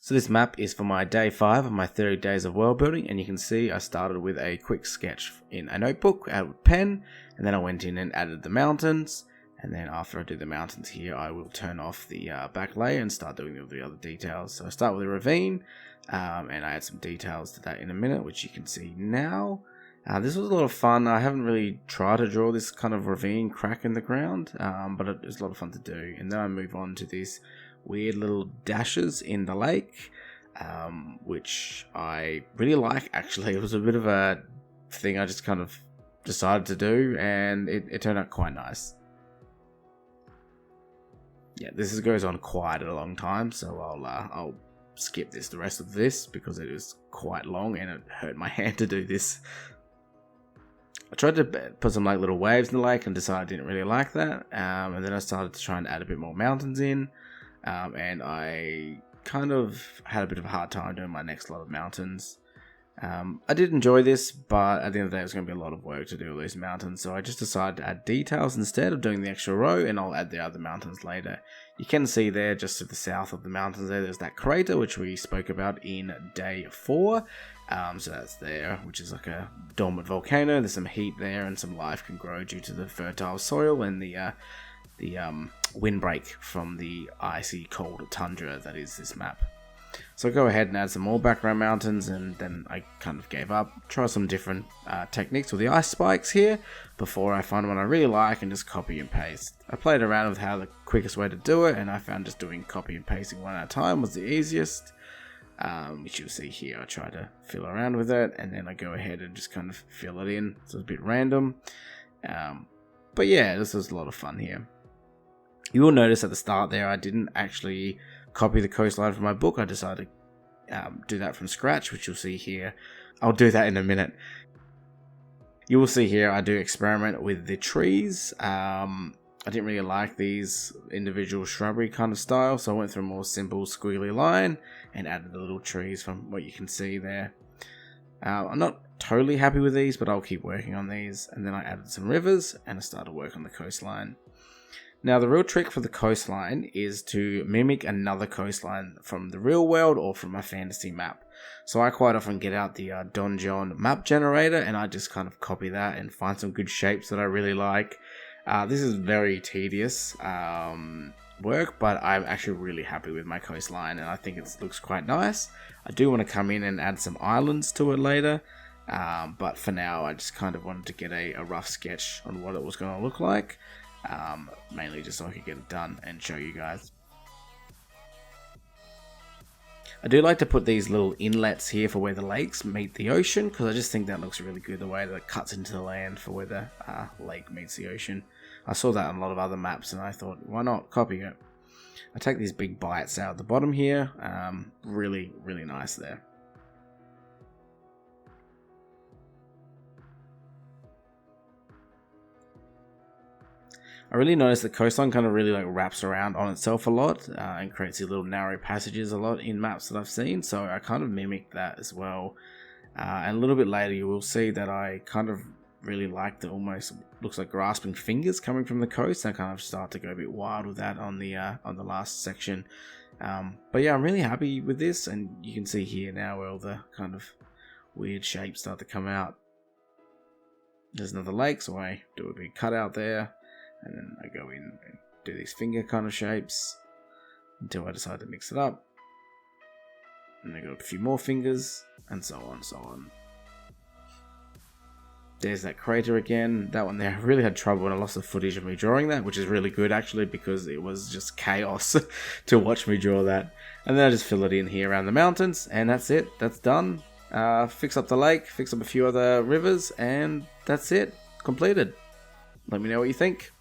So this map is for my day 5 of my 30 days of world building, and you can see I started with a quick sketch in a notebook, out with pen, and then I went in and added the mountains, and then after I do the mountains here I will turn off the back layer and start doing all the other details. So I start with a ravine, and I add some details to that in a minute, which you can see now. This was a lot of fun. I haven't really tried to draw this kind of ravine crack in the ground, but it was a lot of fun to do. And then I move on to these weird little dashes in the lake, which I really like actually. It was a bit of a thing I just kind of decided to do, and it turned out quite nice. Yeah, this goes on quite a long time, so I'll skip the rest of this because it is quite long and it hurt my hand to do this. I tried to put some like little waves in the lake and decided I didn't really like that, and then I started to try and add a bit more mountains in, and I kind of had a bit of a hard time doing my next lot of mountains. I did enjoy this, but at the end of the day it was going to be a lot of work to do all these mountains, so I just decided to add details instead of doing the extra row, and I'll add the other mountains later. You can see there, just to the south of the mountains there's that crater which we spoke about in day 4. So that's there, which is like a dormant volcano. There's some heat there and some life can grow due to the fertile soil and the windbreak from the icy cold tundra that is this map. So I go ahead and add some more background mountains, and then I kind of gave up. Try some different techniques with the ice spikes here before I find one I really like and just copy and paste. I played around with how the quickest way to do it, and I found just doing copy and pasting one at a time was the easiest. Which you'll see here. I try to fill around with it, and then I go ahead and just kind of fill it in. So it's a bit random. But yeah, this was a lot of fun here. You will notice at the start there I didn't actually copy the coastline from my book. I decided to do that from scratch, which you'll see here. I'll do that in a minute. You will see here I do experiment with the trees. I didn't really like these individual shrubbery kind of style, so I went through a more simple squiggly line and added the little trees from what you can see there. I'm not totally happy with these, but I'll keep working on these. And then I added some rivers and I started work on the coastline. Now the real trick for the coastline is to mimic another coastline from the real world or from a fantasy map. So I quite often get out the Don John map generator and I just kind of copy that and find some good shapes that I really like. This is very tedious work, but I'm actually really happy with my coastline and I think it looks quite nice. I do want to come in and add some islands to it later, but for now I just kind of wanted to get a rough sketch on what it was going to look like, mainly just so I could get it done and show you guys. I do like to put these little inlets here for where the lakes meet the ocean, because I just think that looks really good, the way that it cuts into the land for where the lake meets the ocean. I saw that on a lot of other maps and I thought, why not copy it? I take these big bites out at the bottom here, really, really nice there. I really noticed the coastline kind of really like wraps around on itself a lot and creates these little narrow passages a lot in maps that I've seen, so I kind of mimicked that as well. And a little bit later you will see that I kind of really like the almost looks like grasping fingers coming from the coast. I kind of start to go a bit wild with that on the last section. But yeah, I'm really happy with this, and you can see here now where all the kind of weird shapes start to come out. There's another lake, so I do a big cutout there. And then I go in and do these finger kind of shapes until I decide to mix it up. And I got a few more fingers, and so on, so on. There's that crater again. That one there, I really had trouble when I lost the footage of me drawing that, which is really good actually, because it was just chaos to watch me draw that. And then I just fill it in here around the mountains, and that's it. That's done. Fix up the lake, fix up a few other rivers, and that's it. Completed. Let me know what you think.